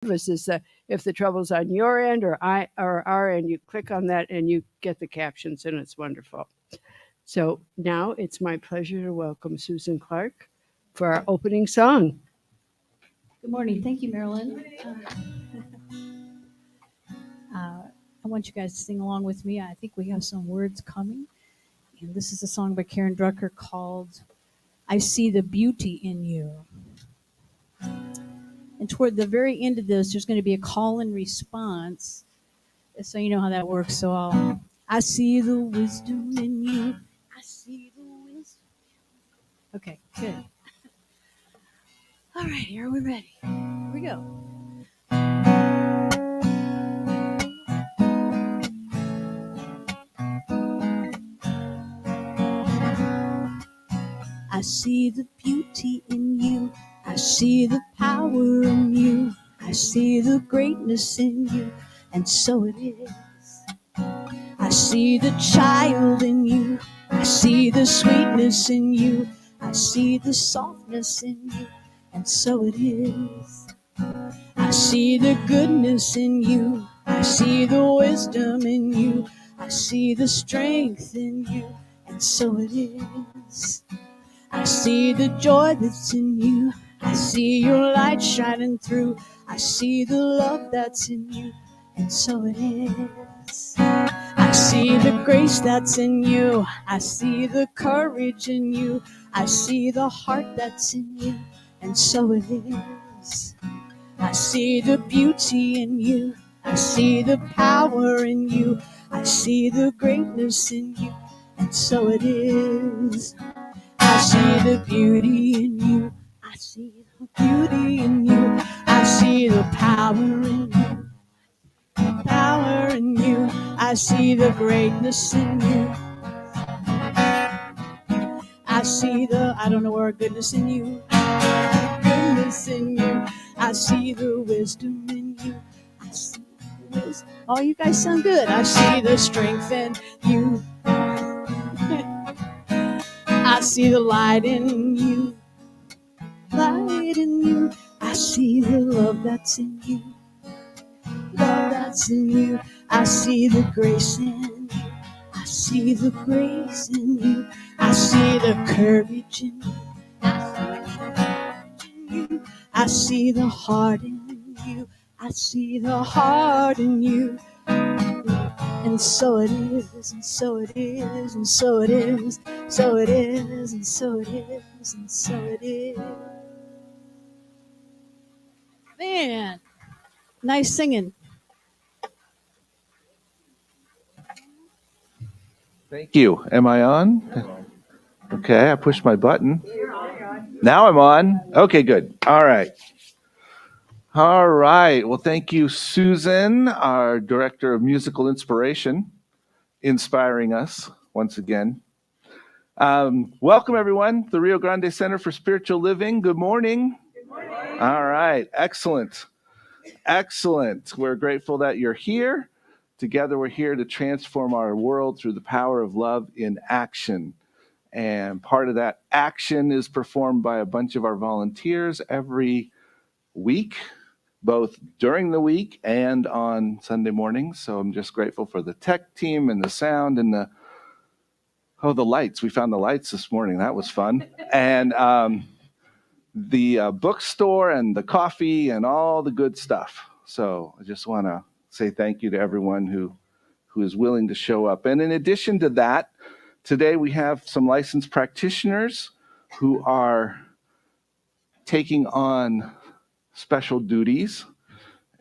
is if the trouble's on your end or our end, you click on that and you get the captions, and it's wonderful. So now it's my pleasure to welcome Susan Clark for our opening song. Good morning. Thank you, Marilyn. I want you guys to sing along with me. I think we have some words coming. And this is a song by Karen Drucker called I See the Beauty in You. And toward the very end of this, there's going to be a call and response. So you know how that works. So I see the wisdom in you. I see the wisdom. Okay, good. All right, are we ready? Here we go. I see the beauty in you. I see the power in you. I see the greatness in you. And so it is. I see the child in you. I see the sweetness in you. I see the softness in you. And so it is. I see the goodness in you. I see the wisdom in you. I see the strength in you. And so it is. I see the joy that's in you. I see your light shining through. I see the love that's in you. And so it is. I see the grace that's in you. I see the courage in you. I see the heart that's in you. And so it is. I see the beauty in you. I see the power in you. I see the greatness in you. And so it is. I see the beauty in you. I see the beauty in you. I see the power in you. Power in you. I see the greatness in you. I see the, I don't know where goodness in you. Goodness in you. I see the wisdom in you. I see the wisdom. Oh, you guys sound good. I see the strength in you. I see the light in you. Light in you. I see the love that's in you. Love that's in you. I see the grace in you. I see the grace in you. I see the courage in you. I see the heart in you. I see the heart in you. And so it is, and so it is, and so it is, so it is, and so it is, and so it is. Man, nice singing. Thank you. Am I on? Okay, I pushed my button. Now I'm on. Okay, good. All right. All right. Well, thank you, Susan, our Director of Musical Inspiration, inspiring us once again. Welcome, everyone, to the Rio Grande Center for Spiritual Living. Good morning. Good morning. All right. Excellent. Excellent. We're grateful that you're here. Together, we're here to transform our world through the power of love in action. And part of that action is performed by a bunch of our volunteers every week, both during the week and on Sunday mornings. So I'm just grateful for the tech team and the sound and the lights. We found the lights this morning. That was fun. And the bookstore and the coffee and all the good stuff. So I just want to say thank you to everyone who is willing to show up. And in addition to that, today we have some licensed practitioners who are taking on special duties.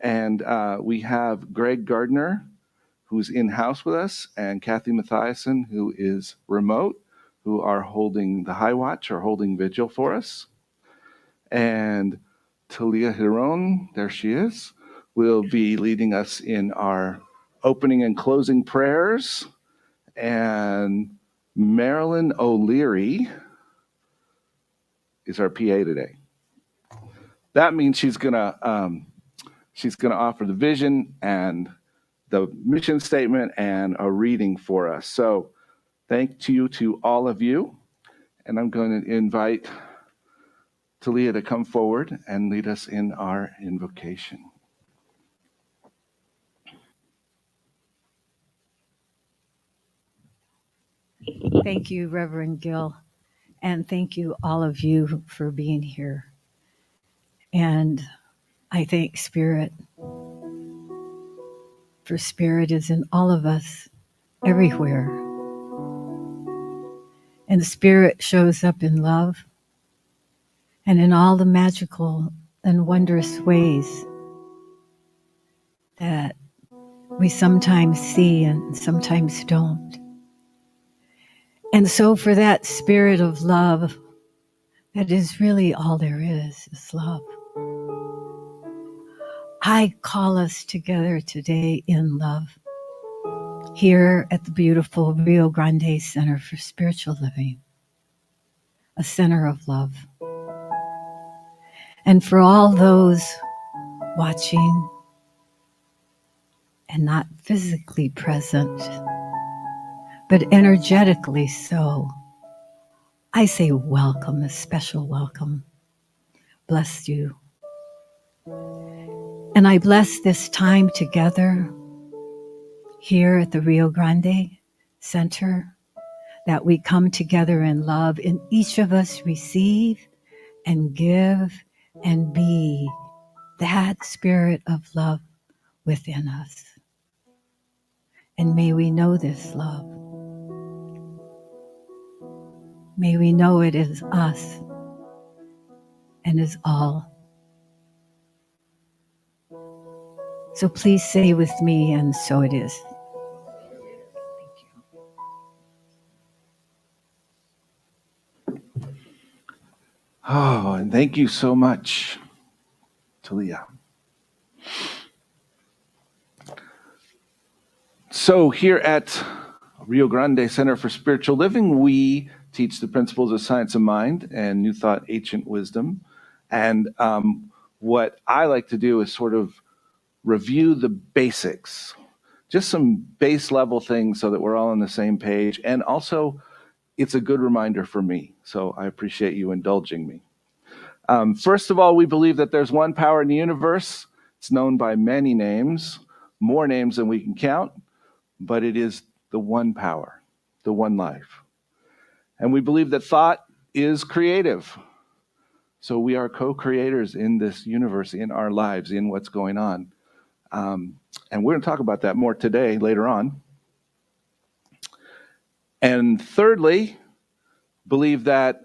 And we have Greg Gardner, who's in-house with us, and Kathy Mathiasen, who is remote, who are holding the high watch or holding vigil for us. And Talia Hiron, there she is, will be leading us in our opening and closing prayers. And Marilyn O'Leary is our PA today. That means she's gonna offer the vision and the mission statement and a reading for us. So thank you to all of you. And I'm going to invite Talia to come forward and lead us in our invocation. Thank you, Reverend Gil, and thank you, all of you, for being here. And I thank Spirit, for Spirit is in all of us, everywhere. And Spirit shows up in love and in all the magical and wondrous ways that we sometimes see and sometimes don't. And so for that spirit of love, that is really all there is love. I call us together today in love here at the beautiful Rio Grande Center for Spiritual Living, a center of love. And for all those watching and not physically present, but energetically so, I say welcome, a special welcome. Bless you. And I bless this time together here at the Rio Grande Center, that we come together in love, and each of us receive and give and be that spirit of love within us. And may we know this love. May we know it is us and is all. So please say with me, and so it is. Oh, and thank you so much, Talia. So here at Rio Grande Center for Spiritual Living, we teach the principles of science of mind and New Thought, Ancient Wisdom. And what I like to do is sort of review the basics, just some base level things so that we're all on the same page. And also, it's a good reminder for me. So I appreciate you indulging me. First of all, we believe that there's one power in the universe. It's known by many names, more names than we can count, but it is the one power, the one life. And we believe that thought is creative. So we are co-creators in this universe, in our lives, in what's going on. And we're going to talk about that more today, later on. And thirdly, believe that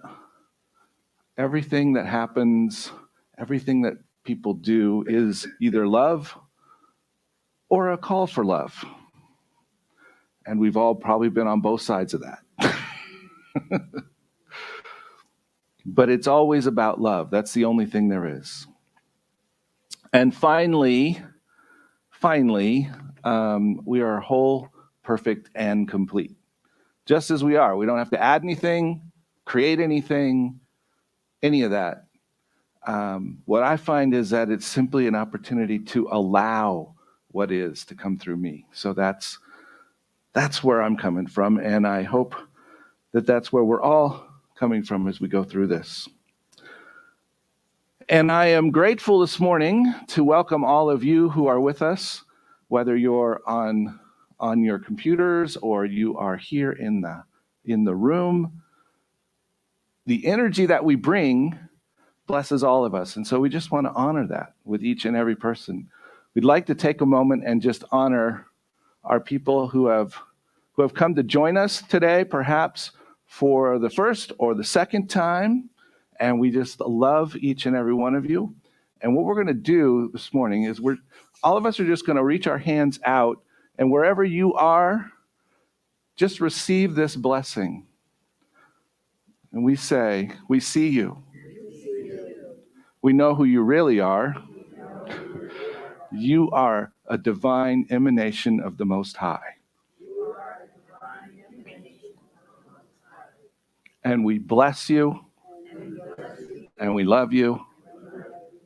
everything that happens, everything that people do is either love or a call for love. And we've all probably been on both sides of that. But it's always about love. That's the only thing there is. And finally, we are whole, perfect, and complete. Just as we are. We don't have to add anything, create anything, any of that. What I find is that it's simply an opportunity to allow what is to come through me. So that's where I'm coming from, and I hope that that's where we're all coming from as we go through this. And I am grateful this morning to welcome all of you who are with us, whether you're on your computers or you are here in the room. The energy that we bring blesses all of us, and so we just want to honor that with each and every person. We'd like to take a moment and just honor our people who have come to join us today, perhaps for the first or the second time, and we just love each and every one of you. And what we're going to do this morning is all of us are just going to reach our hands out, and wherever you are, just receive this blessing. And we say, we see you. We know who you really are. You are a divine emanation of the Most High. And we bless you, and we love you,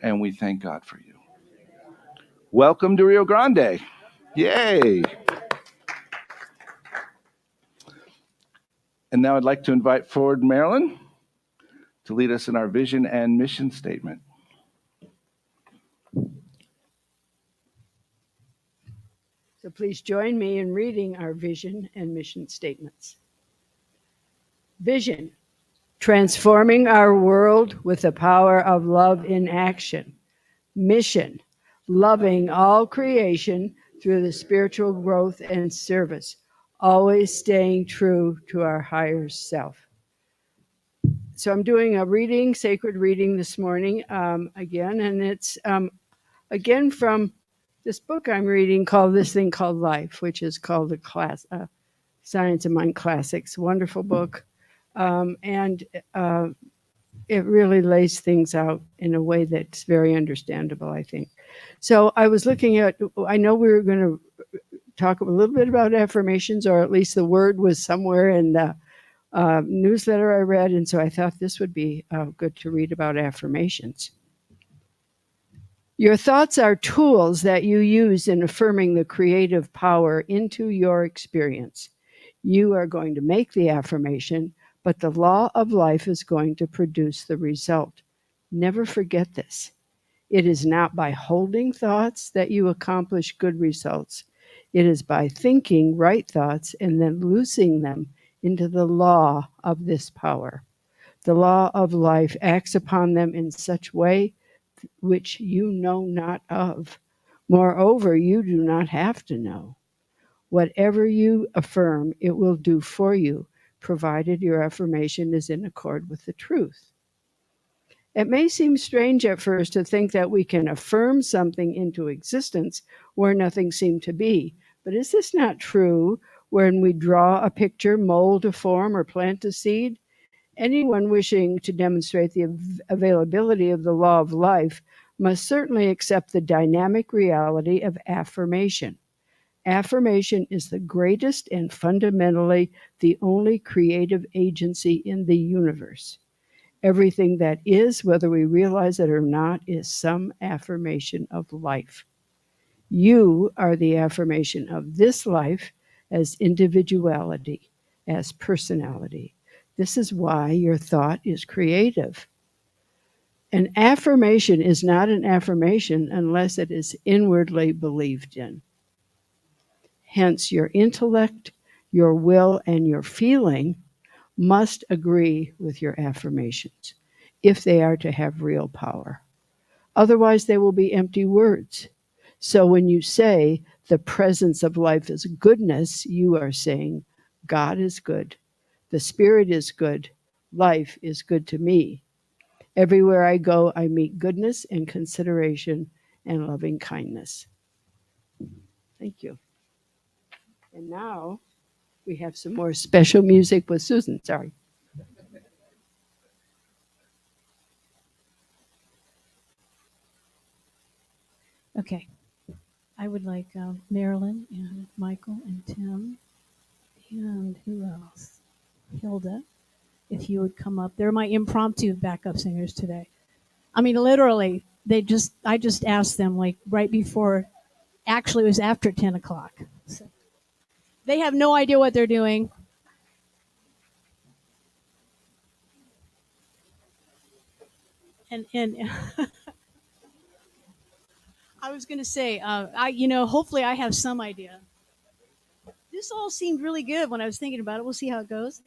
and we thank God for you. Welcome to Rio Grande. Yay. And now I'd like to invite forward Marilyn to lead us in our vision and mission statement. So please join me in reading our vision and mission statements. Vision, transforming our world with the power of love in action. Mission, loving all creation through the spiritual growth and service, always staying true to our higher self. So I'm doing a reading, sacred reading this morning again, and it's again from this book I'm reading called This Thing Called Life, which is called the Science of Mind Classics. Wonderful book. And it really lays things out in a way that's very understandable, I think. So I was looking at, I know we were going to talk a little bit about affirmations, or at least the word was somewhere in the newsletter I read. And so I thought this would be good to read about affirmations. Your thoughts are tools that you use in affirming the creative power into your experience. You are going to make the affirmation, but the law of life is going to produce the result. Never forget this. It is not by holding thoughts that you accomplish good results. It is by thinking right thoughts and then loosing them into the law of this power. The law of life acts upon them in such way which you know not of. Moreover, you do not have to know. Whatever you affirm, it will do for you, provided your affirmation is in accord with the truth. It may seem strange at first to think that we can affirm something into existence where nothing seemed to be. But is this not true when we draw a picture, mold a form, or plant a seed? Anyone wishing to demonstrate the availability of the law of life must certainly accept the dynamic reality of affirmation. Affirmation is the greatest and fundamentally the only creative agency in the universe. Everything that is, whether we realize it or not, is some affirmation of life. You are the affirmation of this life as individuality, as personality. This is why your thought is creative. An affirmation is not an affirmation unless it is inwardly believed in. Hence, your intellect, your will, and your feeling must agree with your affirmations if they are to have real power. Otherwise, they will be empty words. So when you say the presence of life is goodness, you are saying God is good. The Spirit is good. Life is good to me. Everywhere I go, I meet goodness and consideration and loving kindness. Thank you. And now we have some more special music with Susan. Sorry. Okay. I would like Marilyn and Michael and Tim and who else? Hilda, if you would come up. They're my impromptu backup singers today. I mean, literally, I just asked them like right before, actually it was after 10 o'clock. So they have no idea what they're doing. And I was going to say, hopefully I have some idea. This all seemed really good when I was thinking about it. We'll see how it goes.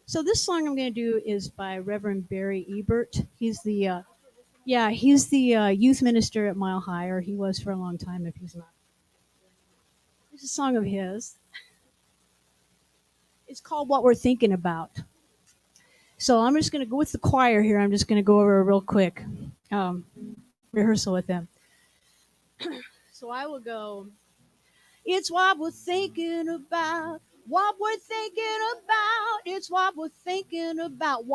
So this song I'm going to do is by Reverend Barry Ebert. He's the youth minister at Mile High, or he was for a long time if he's not. It's a song of his. It's called What We're Thinking About. So I'm just going to go with the choir here. I'm just going to go over a real quick rehearsal with them. So I will go, it's what we're thinking about, what we're thinking about, it's what we're thinking about.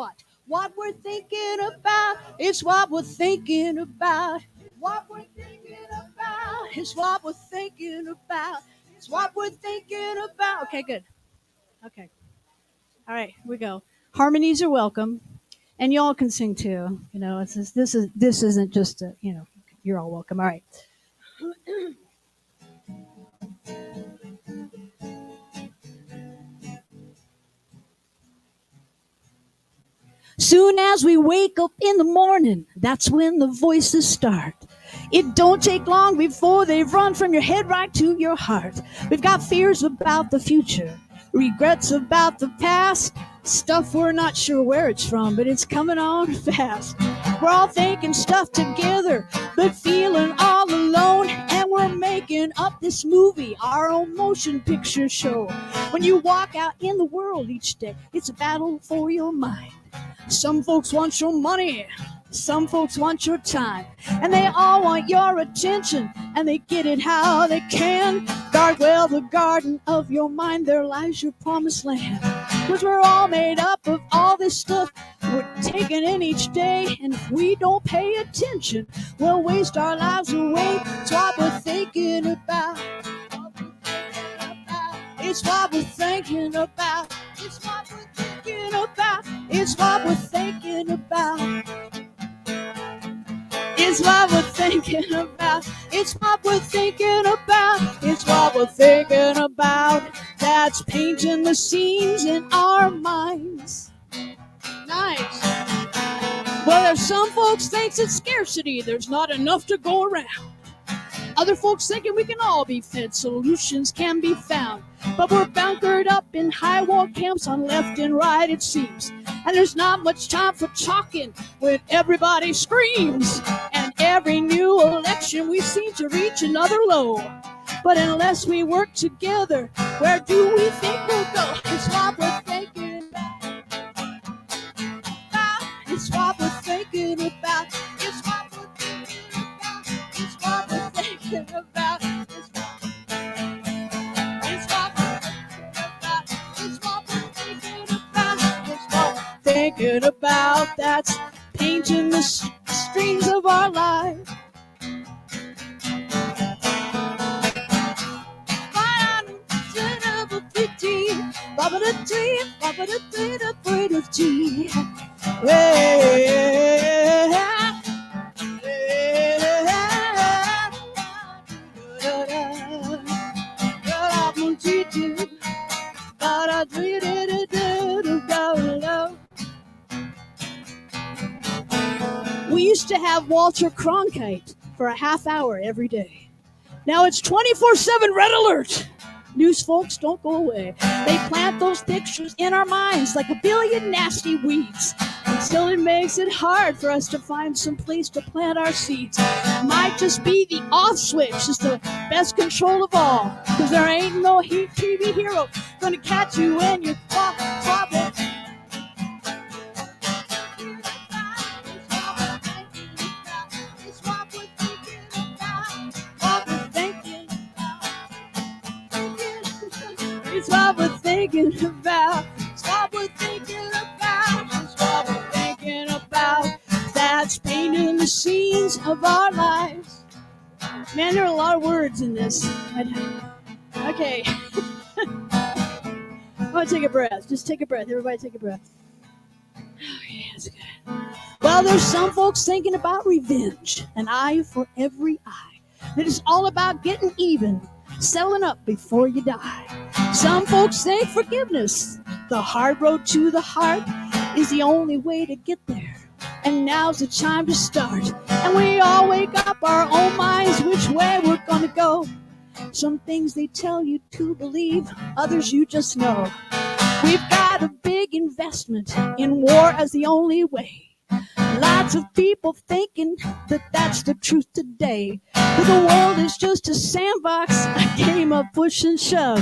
What we're thinking about, it's what we're thinking about. What we're thinking about, it's what we're thinking about. It's what we're thinking about. Okay, good. Okay. All right, here we go. Harmonies are welcome, and y'all can sing too. You know, this isn't just a, you're all welcome. All right. Soon as we wake up in the morning, that's when the voices start. It don't take long before they run from your head right to your heart. We've got fears about the future. Regrets about the past, stuff we're not sure where it's from, but it's coming on fast. We're all thinking stuff together, but feeling all alone. And we're making up this movie, our own motion picture show. When you walk out in the world each day, it's a battle for your mind. Some folks want your money, some folks want your time, and they all want your attention, and they get it how they can. Guard well the garden of your mind, there lies your promised land. 'Cause we're all made up of all this stuff we're taking in each day, and if we don't pay attention, we'll waste our lives away. It's what we're thinking about. It's what we're thinking about. It's what we're thinking about. It's what we're thinking about. It's what we're thinking about. It's what we're thinking about. It's what we're thinking about. That's painting the scenes in our minds. Nice. Well, there's some folks thinks it's scarcity. There's not enough to go around. Other folks thinking we can all be fed, solutions can be found. But we're bunkered up in high wall camps on left and right, it seems. And there's not much time for talking when everybody screams. And every new election we seem to reach another low. But unless we work together, where do we think we'll go? It's what we're thinking about. It's what we're thinking about. It's what we're thinking about. It's what we're thinking about. It's what we're thinking about. It's what we're thinking about. That's painting the streams of our life. We used to have Walter Cronkite for a half hour every day. Now it's 24/7 red alert. News folks don't go away. They plant those pictures in our minds like a billion nasty weeds until it makes it hard for us to find some place to plant our seeds. Might just be the off switch is the best control of all, because there ain't no TV hero gonna catch you when you're trouble. It's what we're thinking about. It's what we're thinking about. It's what we're thinking about. That's painting the scenes of our lives. Man, there are a lot of words in this. Okay. I'm gonna take a breath. Just take a breath. Everybody take a breath. Okay, that's good. Well, there's some folks thinking about revenge. An eye for every eye. That is all about getting even. Selling up before you die. Some folks think forgiveness, the hard road to the heart, is the only way to get there. And now's the time to start. And we all wake up our own minds which way we're gonna go. Some things they tell you to believe, others you just know. We've got a big investment in war as the only way. Lots of people thinking that that's the truth today. But the world is just a sandbox, a game of push and shove.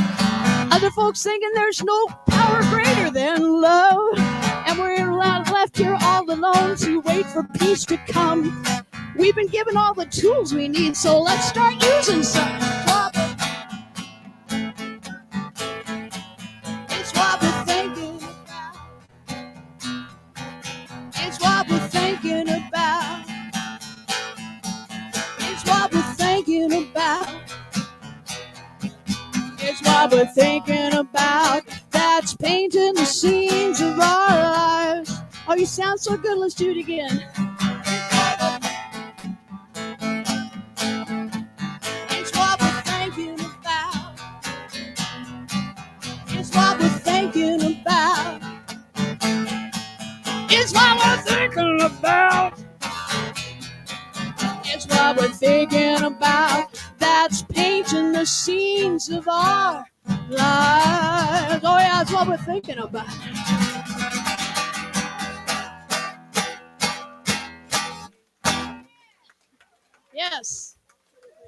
Other folks thinking there's no power greater than love. And we're left here all alone to wait for peace to come. We've been given all the tools we need, so let's start using some. It's what we're thinking about. It's what we're thinking about. It's what we're thinking about. It's what we're thinking about. That's painting the scenes of our lives. Oh, you sound so good. Let's do it again. It's what we're thinking about. It's what we're thinking about. It's what we're thinking about. It's what we're thinking about. That's painting the scenes of our lives. Oh, yeah, that's what we're thinking about. Yes.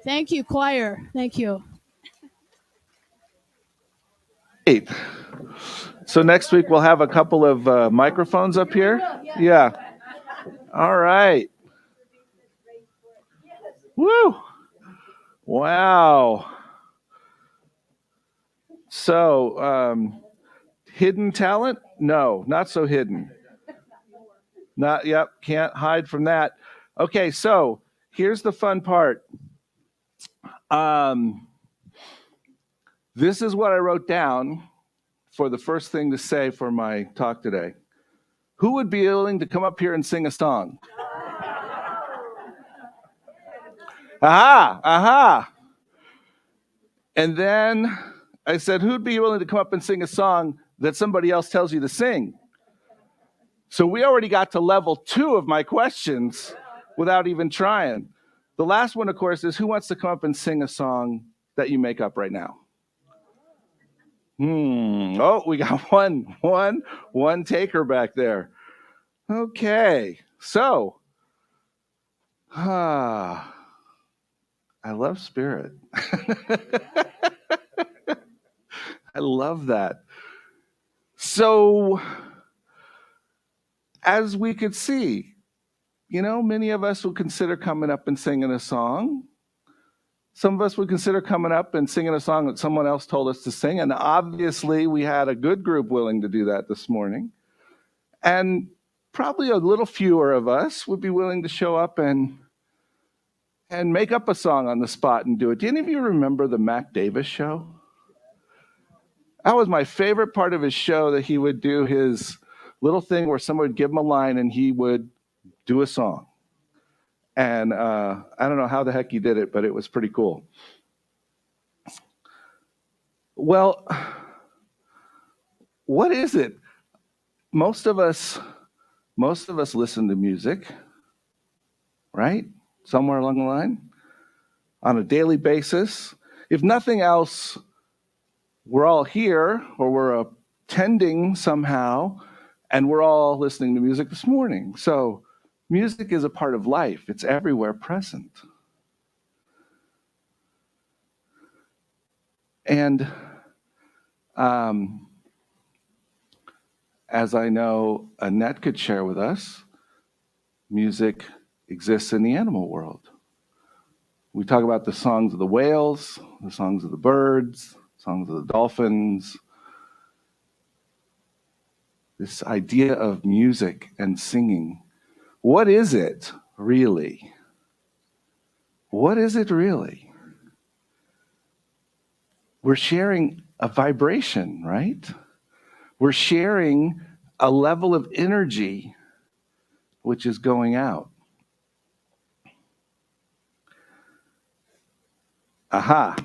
Thank you, choir. Thank you. Great. So next week we'll have a couple of microphones up here. Yeah. All right. Woo. Wow. So, hidden talent? No, not so hidden. Not, yep, can't hide from that. Okay, so here's the fun part. This is what I wrote down for the first thing to say for my talk today. Who would be willing to come up here and sing a song? Aha, aha. And then I said, who'd be willing to come up and sing a song that somebody else tells you to sing? So we already got to level 2 of my questions without even trying. The last one, of course, is who wants to come up and sing a song that you make up right now? Oh, we got one taker back there. Okay, so, I love spirit. I love that. So, as we could see, many of us would consider coming up and singing a song. Some of us would consider coming up and singing a song that someone else told us to sing. And obviously, we had a good group willing to do that this morning. And probably a little fewer of us would be willing to show up and make up a song on the spot and do it. Do any of you remember the Mac Davis show? That was my favorite part of his show, that he would do his little thing where someone would give him a line and he would do a song. And I don't know how the heck he did it, but it was pretty cool. Well, what is it? Most of us listen to music, right? Somewhere along the line, on a daily basis. If nothing else, we're all here, or we're attending somehow, and we're all listening to music this morning. So music is a part of life. It's everywhere present. And as I know Annette could share with us, music exists in the animal world. We talk about the songs of the whales, the songs of the birds, songs of the dolphins. This idea of music and singing. What is it really? What is it really? We're sharing a vibration, right? We're sharing a level of energy which is going out. Aha.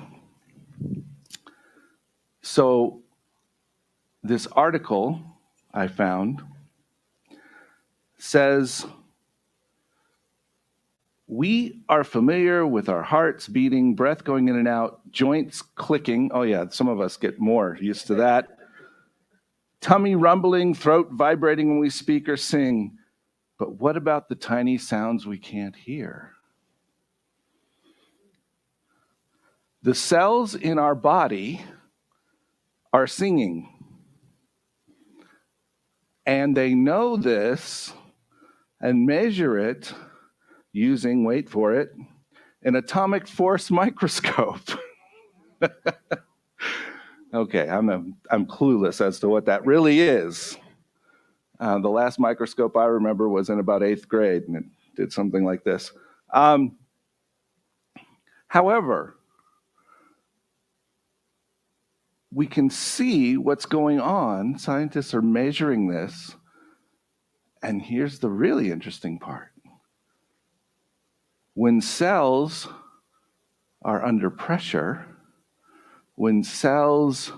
So this article I found says, we are familiar with our hearts beating, breath going in and out, joints clicking. Oh yeah, some of us get more used to that. Tummy rumbling, throat vibrating when we speak or sing. But what about the tiny sounds we can't hear? The cells in our body are singing. And they know this and measure it using, wait for it, an atomic force microscope. Okay, I'm clueless as to what that really is. The last microscope I remember was in about 8th grade, and it did something like this. However, we can see what's going on. Scientists are measuring this. And here's the really interesting part. When cells are under pressure, when cells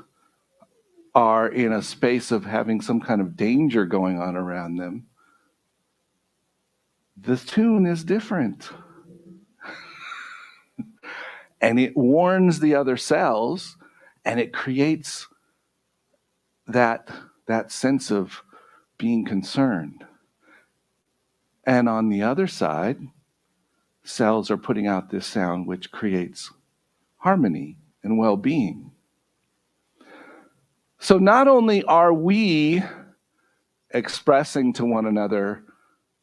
are in a space of having some kind of danger going on around them, the tune is different. And it warns the other cells, And it creates that sense of being concerned. And on the other side, cells are putting out this sound which creates harmony and well-being. So not only are we expressing to one another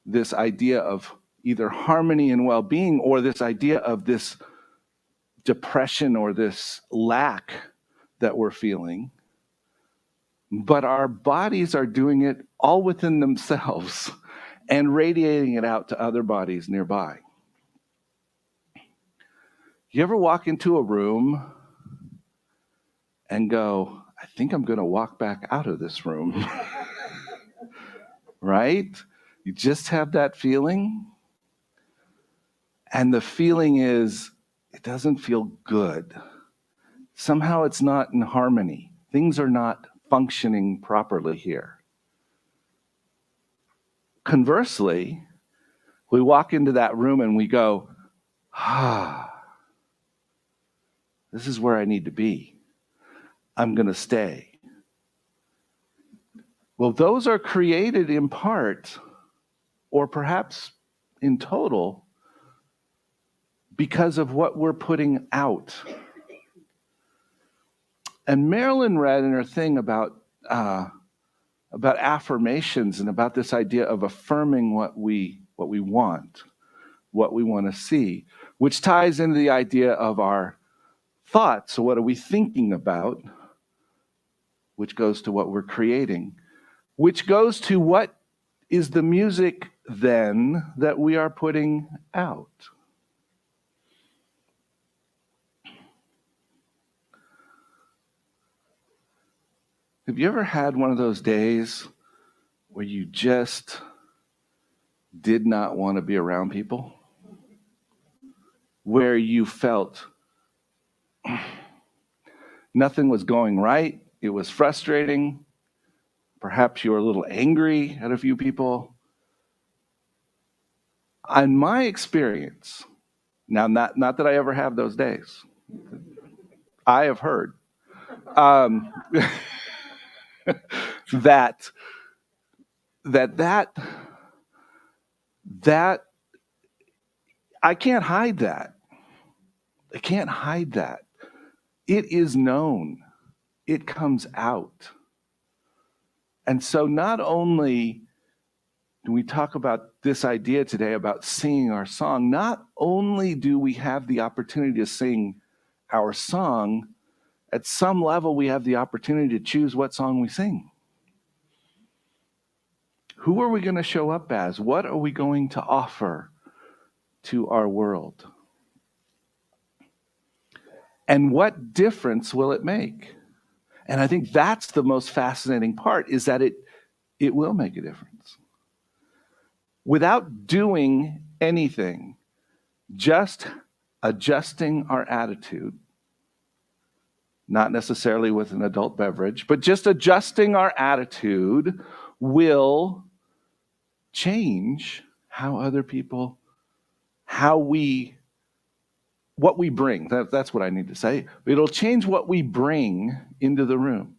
this idea of either harmony and well-being, or this idea of this depression or this lack that we're feeling, but our bodies are doing it all within themselves and radiating it out to other bodies nearby. You ever walk into a room and go, I think I'm going to walk back out of this room? Right? You just have that feeling. And the feeling is, it doesn't feel good. Somehow it's not in harmony. Things are not functioning properly here. Conversely, we walk into that room and we go, this is where I need to be. I'm going to stay. Well, those are created in part, or perhaps in total, because of what we're putting out. And Marilyn read in her thing about affirmations and about this idea of affirming what we want, what we want to see, which ties into the idea of our thoughts. So what are we thinking about? Which goes to what we're creating, which goes to what is the music then that we are putting out. Have you ever had one of those days where you just did not want to be around people? Where you felt nothing was going right, it was frustrating, perhaps you were a little angry at a few people. In my experience, now not that I ever have those days, I have heard that I can't hide that. I can't hide that. It is known. It comes out. And so not only do we talk about this idea today about singing our song, not only do we have the opportunity to sing our song, at some level we have the opportunity to choose what song we sing. Who are we going to show up as? What are we going to offer to our world? And what difference will it make? And I think that's the most fascinating part, is that it will make a difference. Without doing anything, just adjusting our attitude, not necessarily with an adult beverage, but just adjusting our attitude will change how other people, what we bring. That's what I need to say. It'll change what we bring into the room,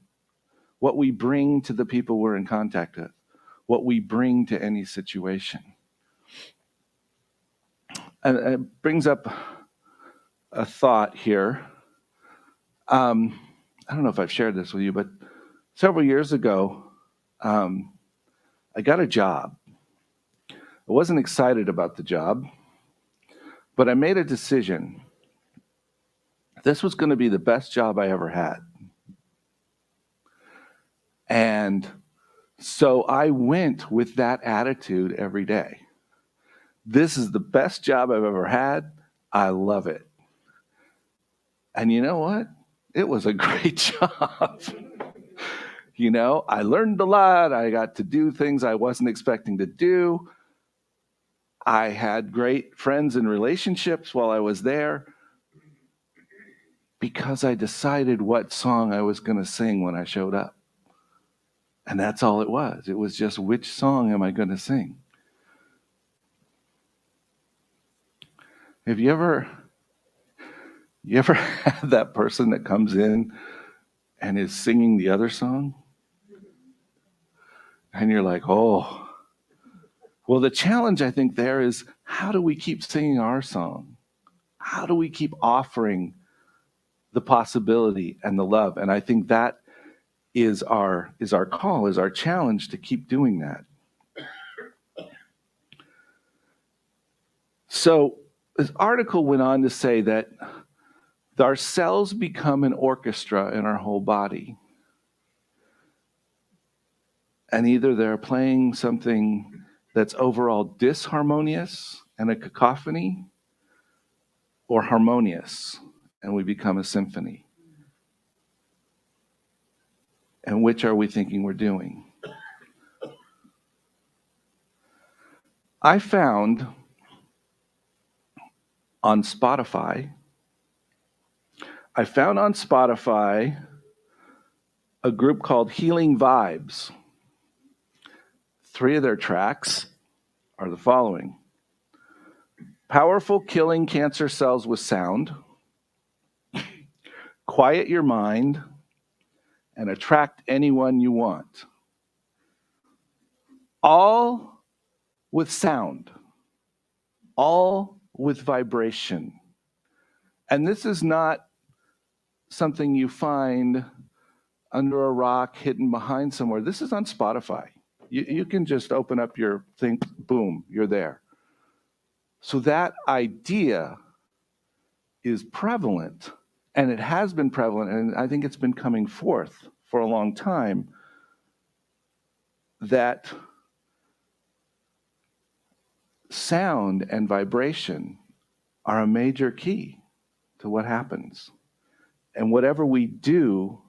what we bring to the people we're in contact with, what we bring to any situation. And it brings up a thought here. I don't know if I've shared this with you, but several years ago, I got a job. I wasn't excited about the job, but I made a decision. This was going to be the best job I ever had. And so I went with that attitude every day. This is the best job I've ever had. I love it. And you know what? It was a great job. You know, I learned a lot. I got to do things I wasn't expecting to do. I had great friends and relationships while I was there because I decided what song I was going to sing when I showed up. And that's all it was. It was just, which song am I going to sing? Have you ever had that person that comes in and is singing the other song. And you're like, oh. Well, the challenge, I think, there is, how do we keep singing our song? How do we keep offering the possibility and the love? And I think that is our call, is our challenge, to keep doing that. So this article went on to say that our cells become an orchestra in our whole body. And either they're playing something that's overall disharmonious and a cacophony, or harmonious, and we become a symphony. And which are we thinking we're doing? I found on Spotify a group called Healing Vibes. 3 of their tracks are the following: Powerful Killing Cancer Cells with Sound, Quiet Your Mind, and Attract Anyone You Want. All with sound, all with vibration. And this is not something you find under a rock hidden behind somewhere. This is on Spotify. You can just open up your thing, boom, you're there. So that idea is prevalent, and it has been prevalent, and I think it's been coming forth for a long time, that sound and vibration are a major key to what happens. And whatever we do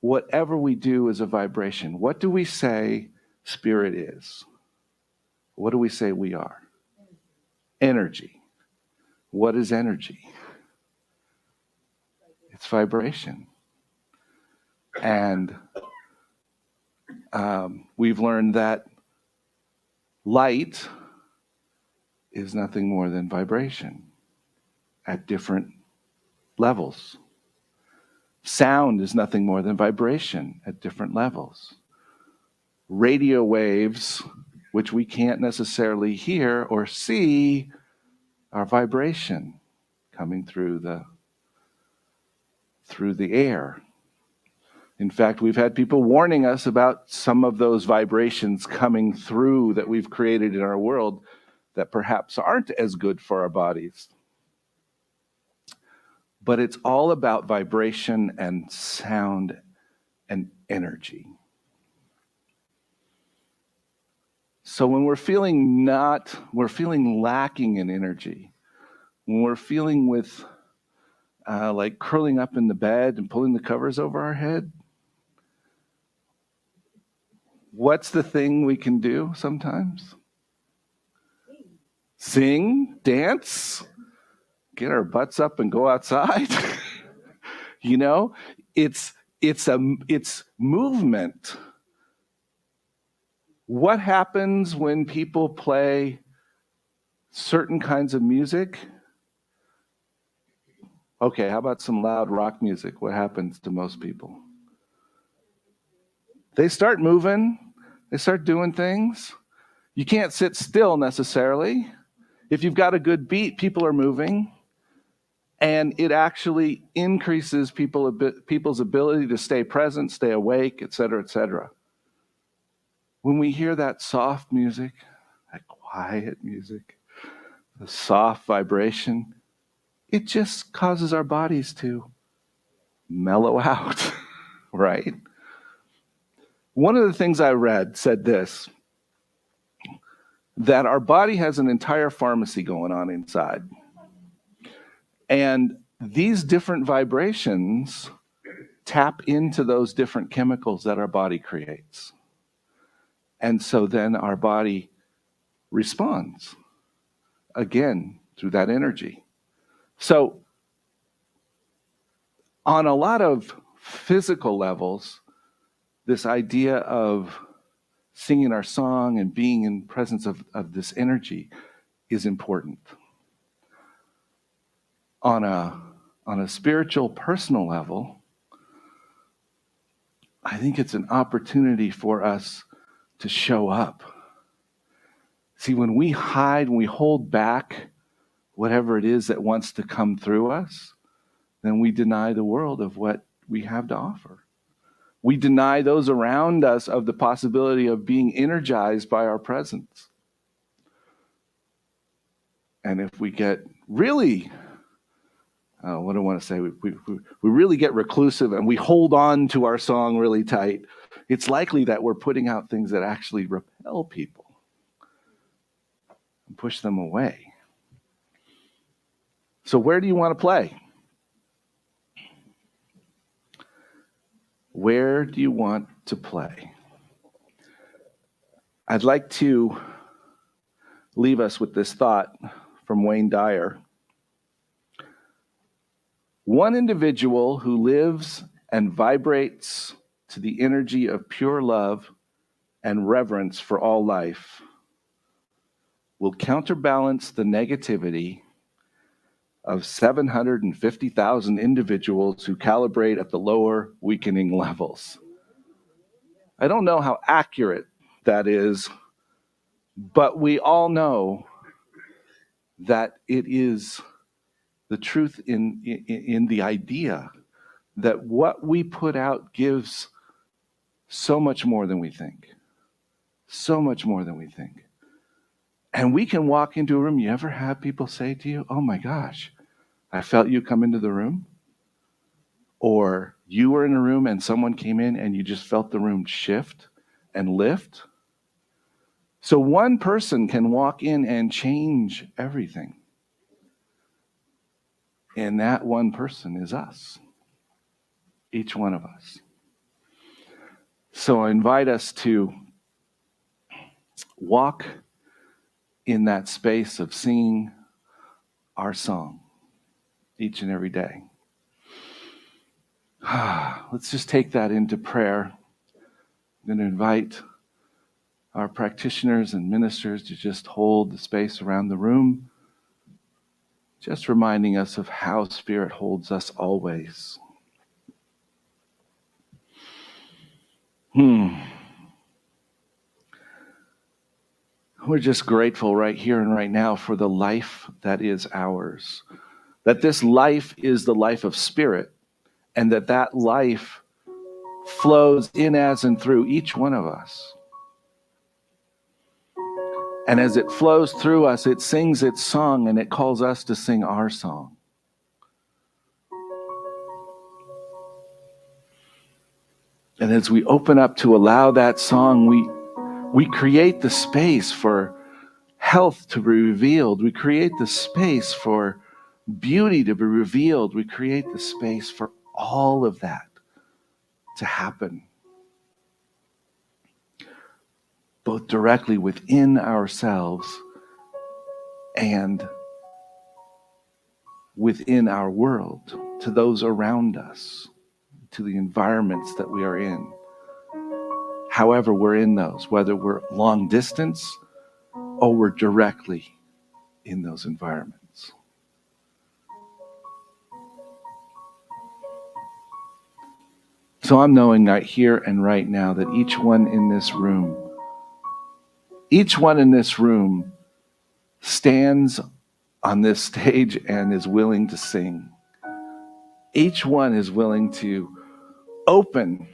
is a vibration. What do we say spirit is? What do we say we are? Energy. What is energy? It's vibration. And we've learned that light is nothing more than vibration at different levels. Sound is nothing more than vibration at different levels. Radio waves, which we can't necessarily hear or see, are vibration coming through the air. In fact, we've had people warning us about some of those vibrations coming through that we've created in our world that perhaps aren't as good for our bodies. But it's all about vibration and sound and energy. So when we're feeling lacking in energy, when we're feeling with like curling up in the bed and pulling the covers over our head, what's the thing we can do sometimes? Sing, dance, get our butts up and go outside. You know, it's movement. What happens when people play certain kinds of music? Okay, how about some loud rock music? What happens to most people? They start moving. They start doing things. You can't sit still necessarily. If you've got a good beat, people are moving. And it actually increases people's ability to stay present, stay awake, et cetera, et cetera. When we hear that soft music, that quiet music, the soft vibration, it just causes our bodies to mellow out, right? One of the things I read said this, that our body has an entire pharmacy going on inside. And these different vibrations tap into those different chemicals that our body creates. And so then our body responds, again, through that energy. So on a lot of physical levels, this idea of singing our song and being in presence of this energy is important. On a spiritual, personal level, I think it's an opportunity for us to show up. See, when we hide, when we hold back whatever it is that wants to come through us, then we deny the world of what we have to offer. We deny those around us of the possibility of being energized by our presence. And if we get really, what do I want to say? We really get reclusive and we hold on to our song really tight, it's likely that we're putting out things that actually repel people and push them away. So where do you want to play? Where do you want to play? I'd like to leave us with this thought from Wayne Dyer. One individual who lives and vibrates to the energy of pure love and reverence for all life will counterbalance the negativity of 750,000 individuals who calibrate at the lower, weakening levels. I don't know how accurate that is, but we all know that it is the truth in the idea that what we put out gives so much more than we think. So much more than we think. And we can walk into a room. You ever have people say to you, "Oh my gosh, I felt you come into the room"? Or you were in a room and someone came in and you just felt the room shift and lift? So one person can walk in and change everything. And that one person is us. Each one of us. So I invite us to walk in that space of singing our song each and every day. Let's just take that into prayer. I'm going to invite our practitioners and ministers to just hold the space around the room, just reminding us of how Spirit holds us always. We're just grateful right here and right now for the life that is ours. That this life is the life of Spirit, and that life flows in as and through each one of us. And as it flows through us, it sings its song, and it calls us to sing our song. And as we open up to allow that song, we create the space for health to be revealed. We create the space for beauty to be revealed. We create the space for all of that to happen, both directly within ourselves and within our world, to those around us, to the environments that we are in. However we're in those, whether we're long distance or we're directly in those environments. So I'm knowing right here and right now that each one in this room stands on this stage and is willing to sing. Each one is willing to open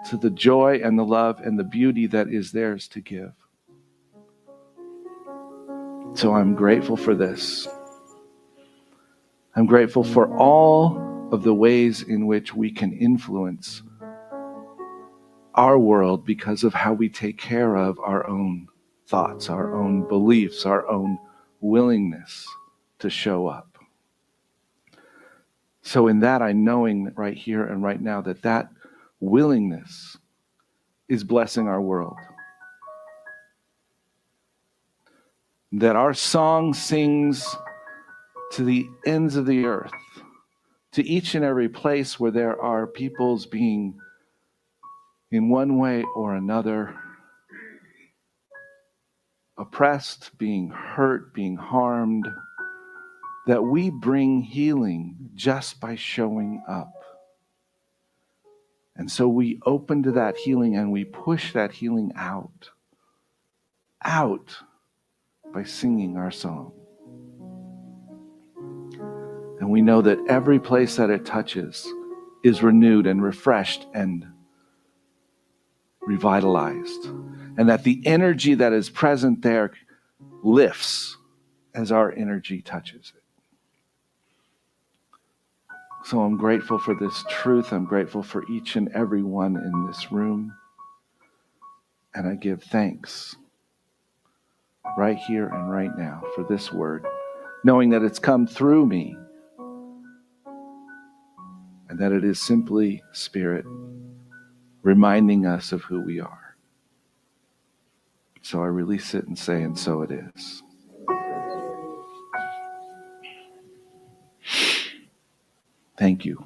to the joy and the love and the beauty that is theirs to give. So I'm grateful for this. I'm grateful for all of the ways in which we can influence our world because of how we take care of our own thoughts, our own beliefs, our own willingness to show up. So in that, I'm knowing right here and right now that willingness is blessing our world. That our song sings to the ends of the earth, to each and every place where there are peoples being, in one way or another, oppressed, being hurt, being harmed, that we bring healing just by showing up. And so we open to that healing and we push that healing out by singing our song. And we know that every place that it touches is renewed and refreshed and revitalized. And that the energy that is present there lifts as our energy touches it. So I'm grateful for this truth. I'm grateful for each and every one in this room. And I give thanks right here and right now for this word, knowing that it's come through me and that it is simply Spirit reminding us of who we are. So I release it and say, and so it is. Thank you.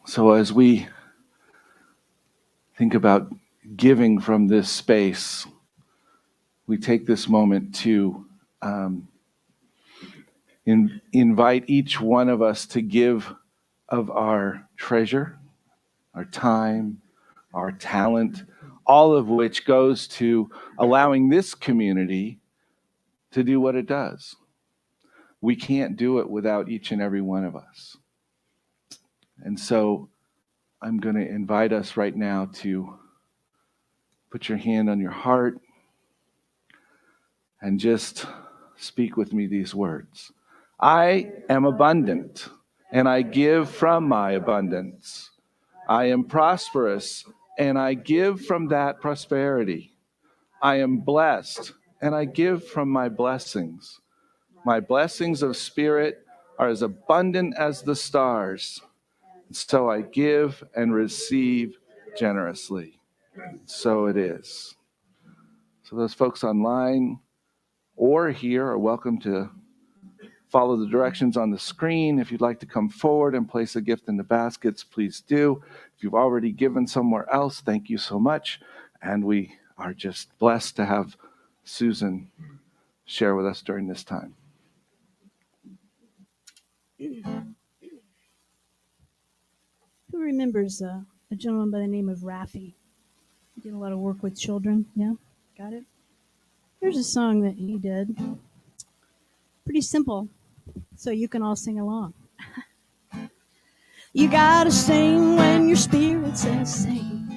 So as we think about giving from this space, we take this moment to invite each one of us to give of our treasure, our time, our talent, all of which goes to allowing this community to do what it does. We can't do it without each and every one of us. And so I'm going to invite us right now to put your hand on your heart and just speak with me these words. I am abundant, and I give from my abundance. I am prosperous, and I give from that prosperity. I am blessed, and I give from my blessings. My blessings of spirit are as abundant as the stars. So I give and receive generously. So it is. So those folks online or here are welcome to follow the directions on the screen. If you'd like to come forward and place a gift in the baskets, please do. If you've already given somewhere else, thank you so much. And we are just blessed to have Susan share with us during this time. Who remembers a gentleman by the name of Raffi? He did a lot of work with children. Yeah, got it? Here's a song that he did. Pretty simple, so you can all sing along. You gotta sing when your spirit says sing.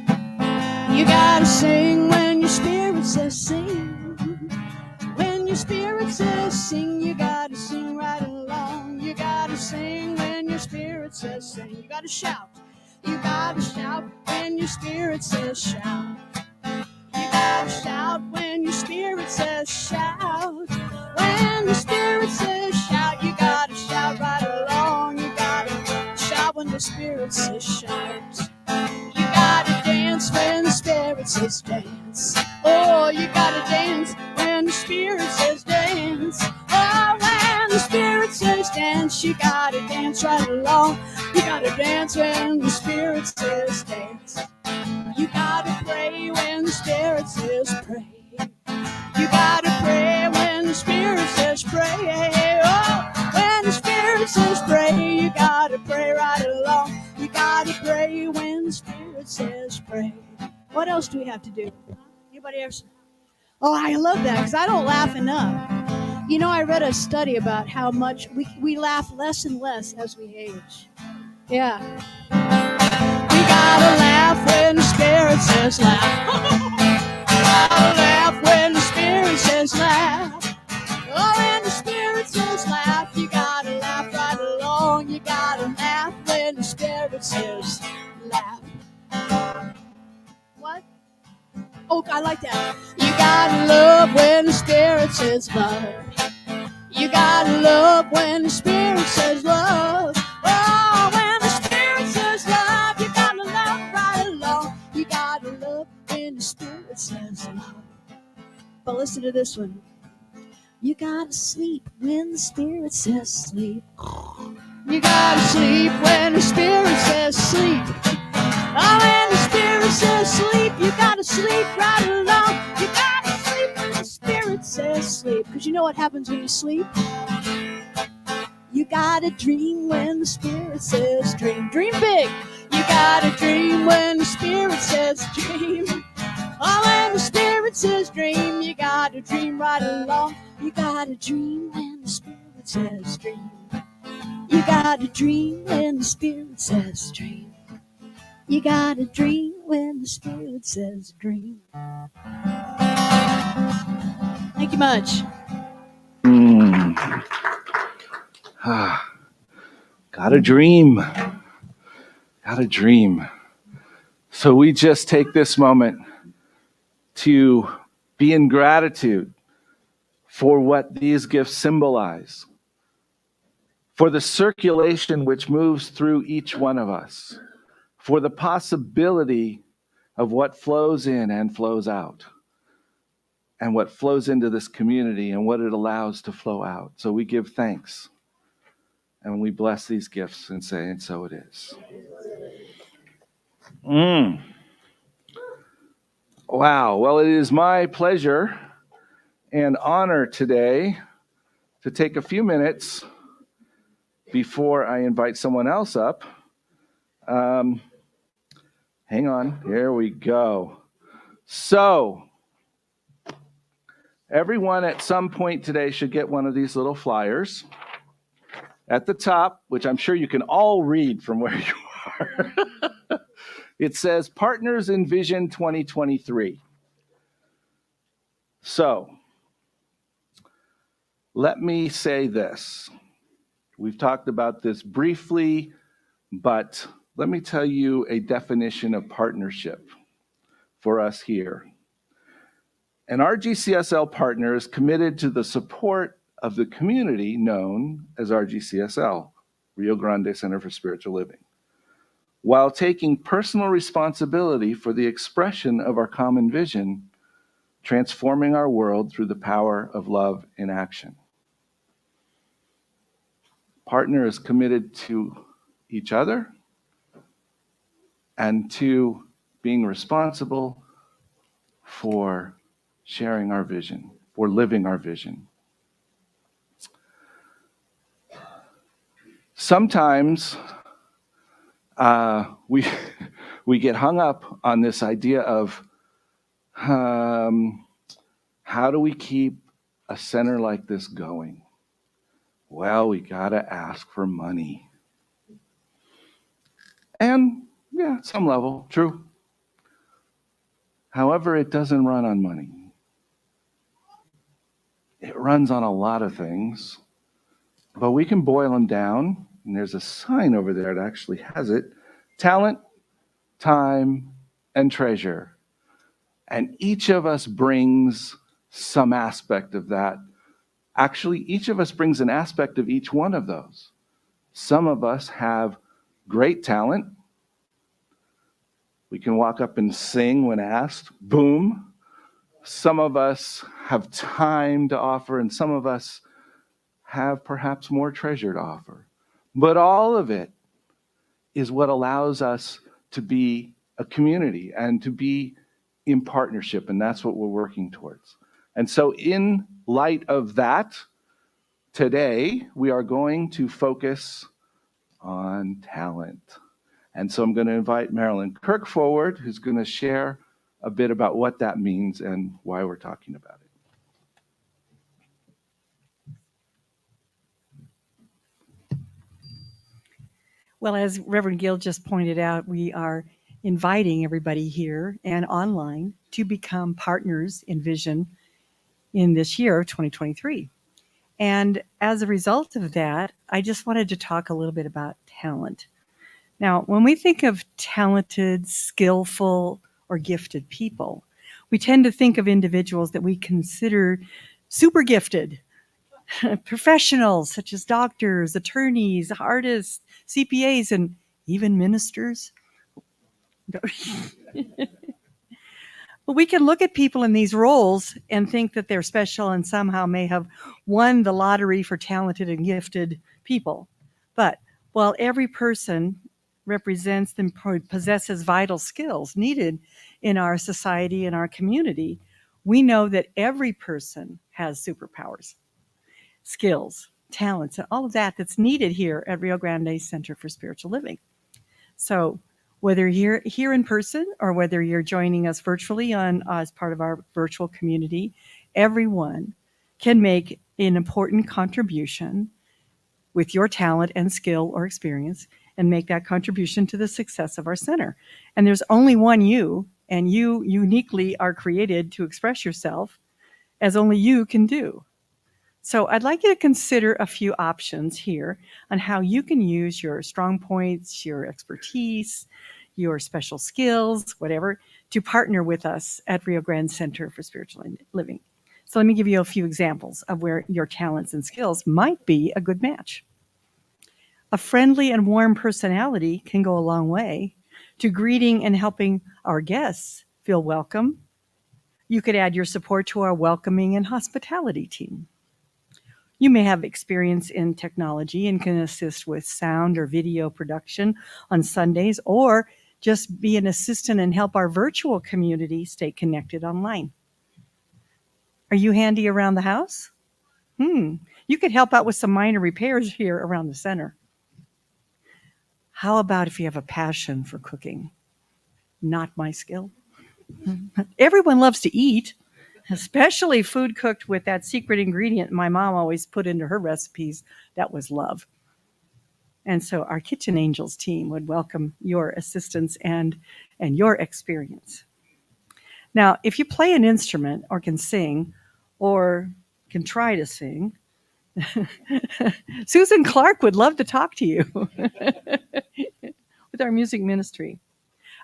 You gotta sing when your spirit says sing. When your spirit says sing, you gotta sing right along. You gotta sing when your spirit says sing. You gotta shout. You gotta shout when your spirit says shout. You gotta shout when your spirit says shout. When the spirit says shout, you gotta shout right along. You gotta shout when the spirit says shout. You gotta dance when the spirit says dance. Oh, you gotta dance when the spirit says dance. Oh, when the spirit says dance, you gotta dance right along. You gotta dance when the spirit says dance. You gotta pray when the spirit says pray. You gotta pray when the spirit says pray. Oh, when the spirit says pray, you gotta pray right along. You gotta pray when the spirit says pray. What else do we have to do? Anybody else? Oh, I love that because I don't laugh enough. You know, I read a study about how much we laugh less and less as we age. Yeah. We gotta laugh when the spirit says laugh. We gotta laugh when the spirit says laugh. Oh, when the spirit says laugh, you gotta laugh right along. You gotta laugh when the spirit says laugh. What? Oh, I like that. You gotta love when the spirit says love. You gotta love when the spirit says love. Oh, when the spirit says love, you gotta love right along. You gotta love when the spirit says love. But listen to this one. You gotta sleep when the spirit says sleep. You gotta sleep when the spirit says sleep. Oh, when the spirit says sleep, you gotta sleep right along. You gotta sleep when the spirit says sleep. Because you know what happens when you sleep? You gotta dream when the Spirit says dream. Dream big. You gotta dream when the Spirit says dream. Oh, when the Spirit says dream, you gotta dream right along. You gotta dream when the Spirit says dream. You gotta dream when the Spirit says dream. You gotta dream when the Spirit says dream. Thank you much. Gotta dream. Gotta dream. So we just take this moment to be in gratitude for what these gifts symbolize, for the circulation which moves through each one of us, for the possibility of what flows in and flows out, and what flows into this community and what it allows to flow out. So we give thanks and we bless these gifts and say, and so it is. Wow. Well, it is my pleasure and honor today to take a few minutes before I invite someone else up. Hang on. Here we go. So, everyone at some point today should get one of these little flyers. At the top, which I'm sure you can all read from where you are, it says Partners in Vision 2023. So, let me say this. We've talked about this briefly, but let me tell you a definition of partnership for us here. An RGCSL partner is committed to the support of the community known as RGCSL, Rio Grande Center for Spiritual Living, while taking personal responsibility for the expression of our common vision, transforming our world through the power of love in action. Partner is committed to each other and to being responsible for sharing our vision, for living our vision. Sometimes we get hung up on this idea of how do we keep a center like this going? Well, we got to ask for money. And yeah, at some level, true. However, it doesn't run on money. It runs on a lot of things, but we can boil them down, and there's a sign over there that actually has it: talent, time, and treasure. And each of us brings some aspect of that. Actually, each of us brings an aspect of each one of those. Some of us have great talent. We can walk up and sing when asked. Boom. Some of us have time to offer, and some of us have perhaps more treasure to offer. But all of it is what allows us to be a community and to be in partnership, and that's what we're working towards. And so in light of that, today we are going to focus on talent. And so I'm going to invite Marilyn Kirk forward, who's going to share a bit about what that means and why we're talking about it. Well, as Reverend Gil just pointed out, we are inviting everybody here and online to become partners in vision in this year of 2023. And as a result of that, I just wanted to talk a little bit about talent. Now, when we think of talented, skillful, or gifted people, we tend to think of individuals that we consider super gifted, professionals such as doctors, attorneys, artists, CPAs, and even ministers. But we can look at people in these roles and think that they're special and somehow may have won the lottery for talented and gifted people. But while every person represents and possesses vital skills needed in our society and our community, We know that every person has superpowers, skills, talents, and all of that that's needed here at Rio Grande Center for Spiritual Living. So whether you're here in person or whether you're joining us virtually as part of our virtual community, everyone can make an important contribution with your talent and skill or experience and make that contribution to the success of our center. And there's only one you, and you uniquely are created to express yourself as only you can do. So I'd like you to consider a few options here on how you can use your strong points, your expertise, your special skills, whatever, to partner with us at Rio Grande Center for Spiritual Living. So let me give you a few examples of where your talents and skills might be a good match. A friendly and warm personality can go a long way to greeting and helping our guests feel welcome. You could add your support to our welcoming and hospitality team. You may have experience in technology and can assist with sound or video production on Sundays, or just be an assistant and help our virtual community stay connected online. Are you handy around the house? You could help out with some minor repairs here around the center. How about if you have a passion for cooking? Not my skill. Everyone loves to eat, especially food cooked with that secret ingredient my mom always put into her recipes. That was love. And so our Kitchen Angels team would welcome your assistance and your experience. Now, if you play an instrument or can sing or can try to sing, Susan Clark would love to talk to you with our music ministry.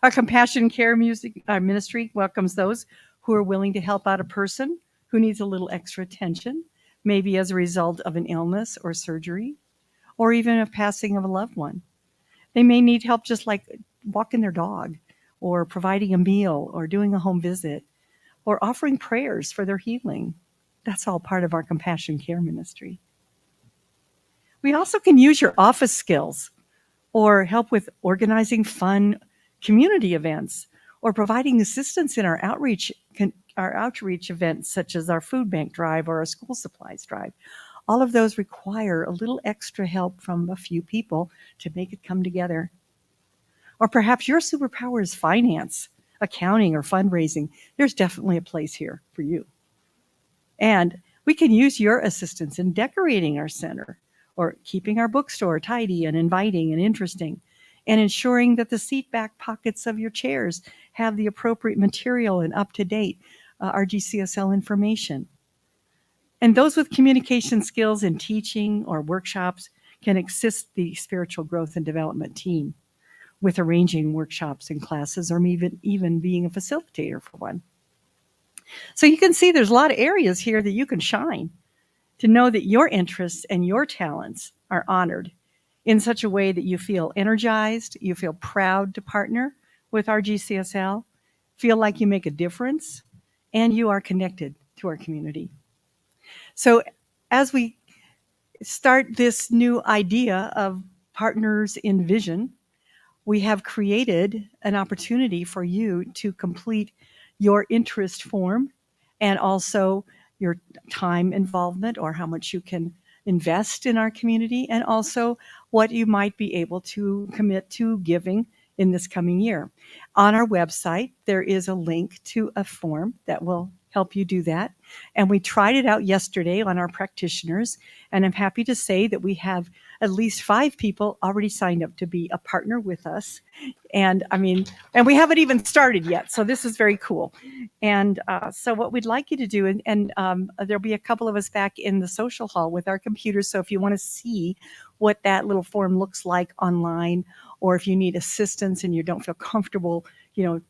Our Compassion Care Music Ministry welcomes those who are willing to help out a person who needs a little extra attention, maybe as a result of an illness or surgery, or even a passing of a loved one. They may need help just like walking their dog, or providing a meal, or doing a home visit, or offering prayers for their healing. That's all part of our Compassion Care Ministry. We also can use your office skills or help with organizing fun community events or providing assistance in our outreach events, such as our food bank drive or our school supplies drive. All of those require a little extra help from a few people to make it come together. Or perhaps your superpower is finance, accounting, or fundraising. There's definitely a place here for you. And we can use your assistance in decorating our center or keeping our bookstore tidy and inviting and interesting, and ensuring that the seat back pockets of your chairs have the appropriate material and up-to-date RGCSL information. And those with communication skills in teaching or workshops can assist the spiritual growth and development team with arranging workshops and classes, or even being a facilitator for one. So you can see there's a lot of areas here that you can shine, to know that your interests and your talents are honored in such a way that you feel energized, you feel proud to partner with RGCSL, feel like you make a difference, and you are connected to our community. So as we start this new idea of Partners in Vision, we have created an opportunity for you to complete your interest form and also your time involvement, or how much you can invest in our community, and also what you might be able to commit to giving in this coming year. On our website, there is a link to a form that will help you do that. And we tried it out yesterday on our practitioners, and I'm happy to say that we have at least 5 people already signed up to be a partner with us. And we haven't even started yet, so this is very cool. And so what we'd like you to do, and there'll be a couple of us back in the social hall with our computers, so if you want to see what that little form looks like online, or if you need assistance and you don't feel comfortable,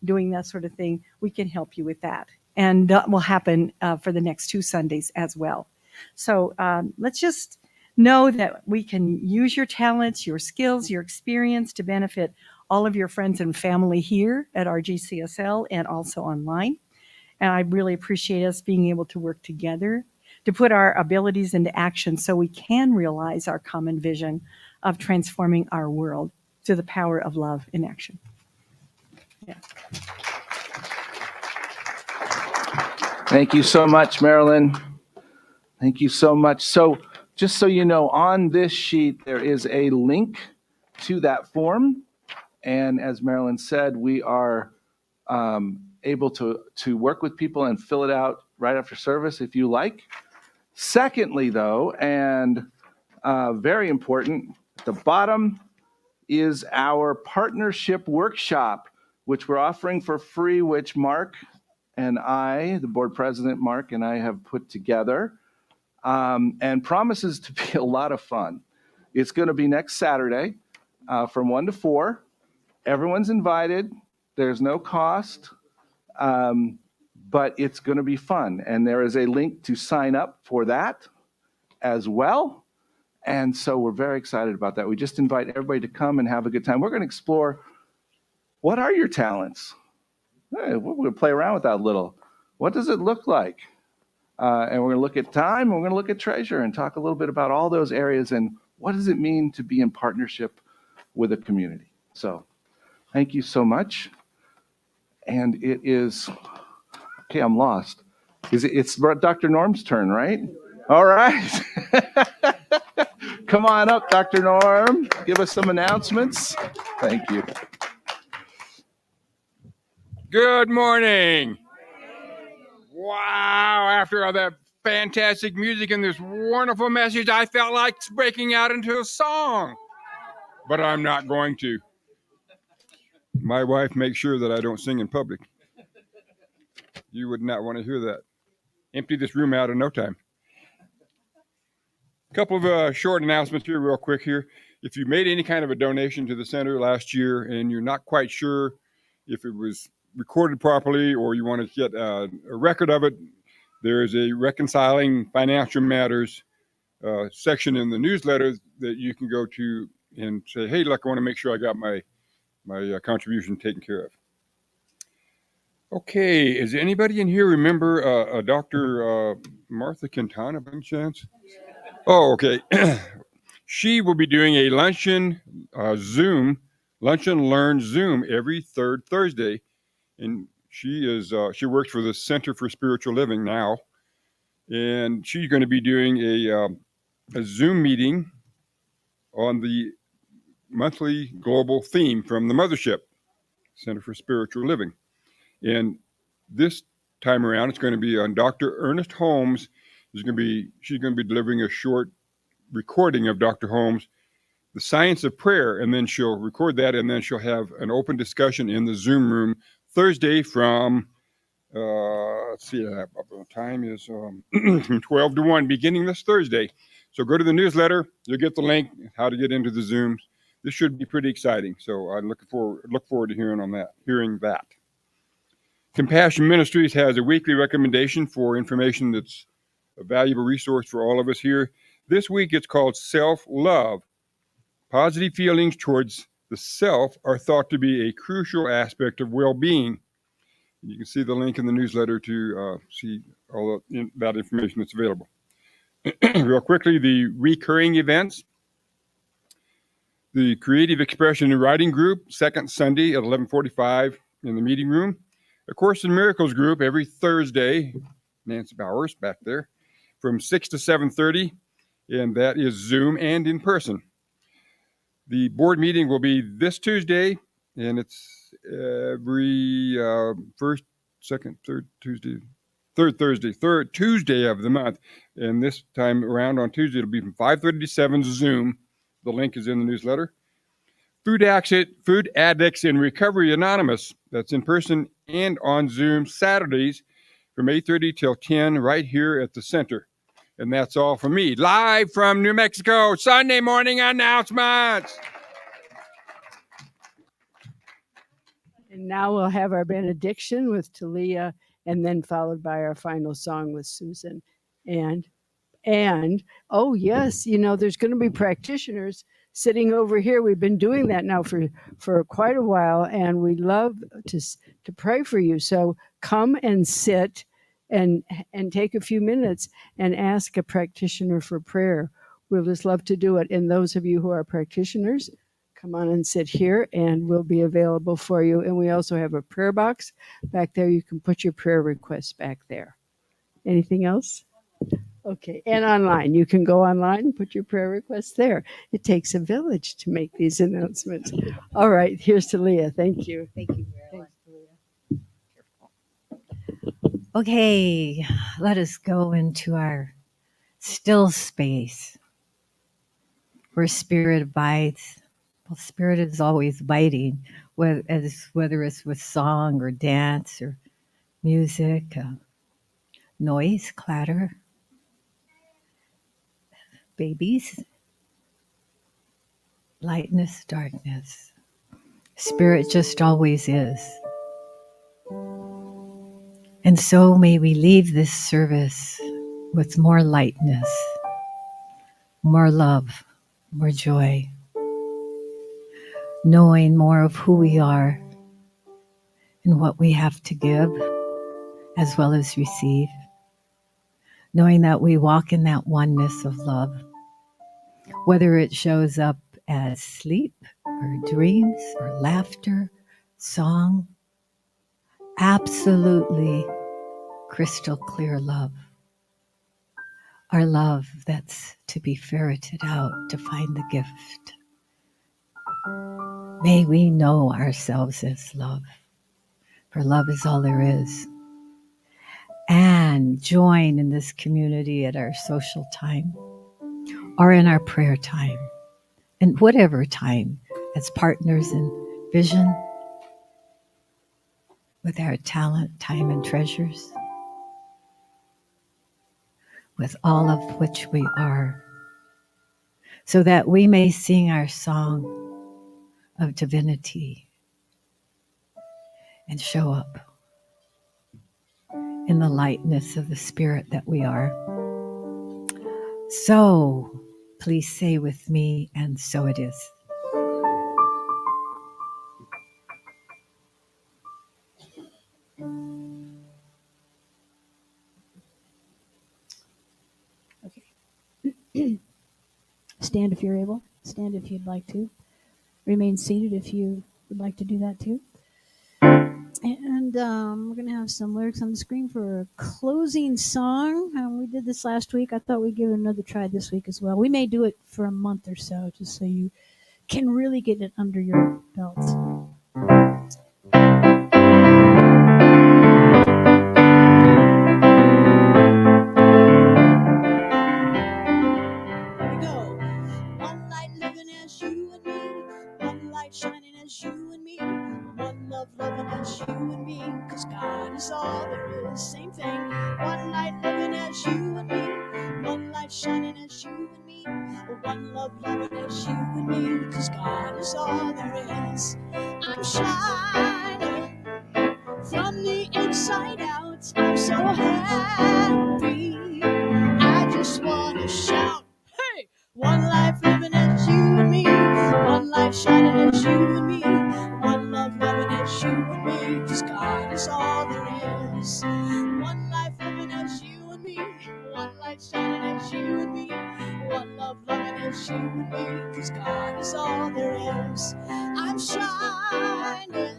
doing that sort of thing, we can help you with that. And that will happen for the next 2 Sundays as well. So let's just know that we can use your talents, your skills, your experience to benefit all of your friends and family here at RGCSL and also online. And I really appreciate us being able to work together to put our abilities into action so we can realize our common vision of transforming our world to the power of love in action. Yeah. Thank you so much, Marilyn. Thank you so much. So just so you know, on this sheet, there is a link to that form. And as Marilyn said, we are able to work with people and fill it out right after service if you like. Secondly, though, and very important, at the bottom is our partnership workshop, which we're offering for free, which Mark and I, the board president, Mark and I have put together, and promises to be a lot of fun. It's going to be next Saturday from 1 to 4. Everyone's invited. There's no cost, but it's going to be fun. And there is a link to sign up for that as well. And so we're very excited about that. We just invite everybody to come and have a good time. We're going to explore, what are your talents? Hey, we're going to play around with that a little. What does it look like? And we're going to look at time, and we're going to look at treasure and talk a little bit about all those areas and what does it mean to be in partnership with a community. So thank you so much. And it is, okay, I'm lost. It's Dr. Norm's turn, right? All right. Come on up, Dr. Norm. Give us some announcements. Thank you. Good morning. Wow, after all that fantastic music and this wonderful message, I felt like breaking out into a song. But I'm not going to. My wife makes sure that I don't sing in public. You would not want to hear that. Empty this room out in no time. A couple of short announcements here real quick here. If you made any kind of a donation to the center last year and you're not quite sure if it was recorded properly or you want to get a record of it, there is a reconciling financial matters section in the newsletter that you can go to and say, hey, look, I want to make sure I got my contribution taken care of. Okay, is anybody in here remember Dr. Martha Quintana by any chance? Oh, okay. She will be doing a luncheon learn Zoom every third Thursday. And she works for the Center for Spiritual Living now. And she's going to be doing a Zoom meeting on the monthly global theme from the Mothership, Center for Spiritual Living. And this time around, it's going to be on Dr. Ernest Holmes. She's going to be delivering a short recording of Dr. Holmes, The Science of Prayer, and then she'll record that, and then she'll have an open discussion in the Zoom room Thursday from, let's see, the time is from 12 to 1, beginning this Thursday. So go to the newsletter. You'll get the link, how to get into the Zooms. This should be pretty exciting. So I look forward to hearing that. Compassion Ministries has a weekly recommendation for information that's a valuable resource for all of us here. This week it's called Self-Love. Positive feelings towards the self are thought to be a crucial aspect of well-being. You can see the link in the newsletter to see all that information that's available. Real quickly, the recurring events. The Creative Expression and Writing Group, second Sunday at 11:45 in the meeting room. A Course in Miracles group every Thursday, Nancy Bowers back there, from 6 to 7:30, and that is Zoom and in person. The board meeting will be this Tuesday, and it's every third Tuesday of the month. And this time around on Tuesday, it'll be from 5:30 to 7 Zoom. The link is in the newsletter. Food Addicts in Recovery Anonymous. That's in person and on Zoom Saturdays from 8:30 till 10 right here at the center. And that's all from me. Live from New Mexico, Sunday morning announcements. And now we'll have our benediction with Talia, and then followed by our final song with Susan. And oh yes, there's going to be practitioners sitting over here. We've been doing that now for quite a while, and we love to pray for you. So come and sit and take a few minutes and ask a practitioner for prayer. We'll just love to do it. And those of you who are practitioners, come on and sit here, and we'll be available for you. And we also have a prayer box back there. You can put your prayer requests back there. Anything else? Okay, and online. You can go online and put your prayer requests there. It takes a village to make these announcements. All right, here's to Leah. Thank you. Thank you, Marilyn. Thanks, Leah. Okay, let us go into our still space where spirit abides. Well, spirit is always biting, whether it's with song or dance or music, noise, clatter, babies, lightness, darkness. Spirit just always is. And so may we leave this service with more lightness, more love, more joy, knowing more of who we are and what we have to give as well as receive, knowing that we walk in that oneness of love, whether it shows up as sleep or dreams or laughter, song, absolutely crystal clear love. Our love that's to be ferreted out to find the gift. May we know ourselves as love, for love is all there is. And join in this community at our social time or in our prayer time, and whatever time, as partners in vision with our talent, time, and treasures, with all of which we are, so that we may sing our song of divinity and show up in the lightness of the spirit that we are. So, please say with me, and so it is. Stand if you're able. Stand if you'd like to. Remain seated if you would like to do that too. And we're going to have some lyrics on the screen for a closing song. We did this last week. I thought we'd give it another try this week as well. We may do it for a month or so, just so you can really get it under your belts. Here we go. One light living as you and me. One light shining as you and me. One love loving as you and me. Cause God is all there is. Same thing. One light living as you and me. One light shining as you and me. One love loving as you and me. Cause God is all there is. I'm shining from the inside out. I'm so happy. I just wanna shout. Hey! One life living as you and me. One light shining as you and me. One love loving as you and me. Cause God is all there is. One life living as you and me. One light shining as you and me. One love loving as you and me. Cause God is all there is. I'm shining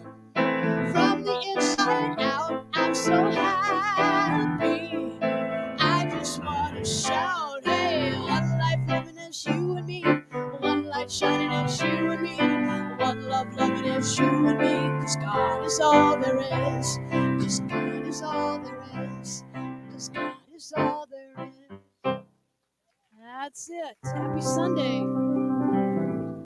from the inside out. I'm so happy. I just wanna shout, hey, one life living as you and me, one light shining as you and me, one love loving as you and me, cause God is all there is, cause God is all there is, cause God is all there is. That's it. Happy Sunday.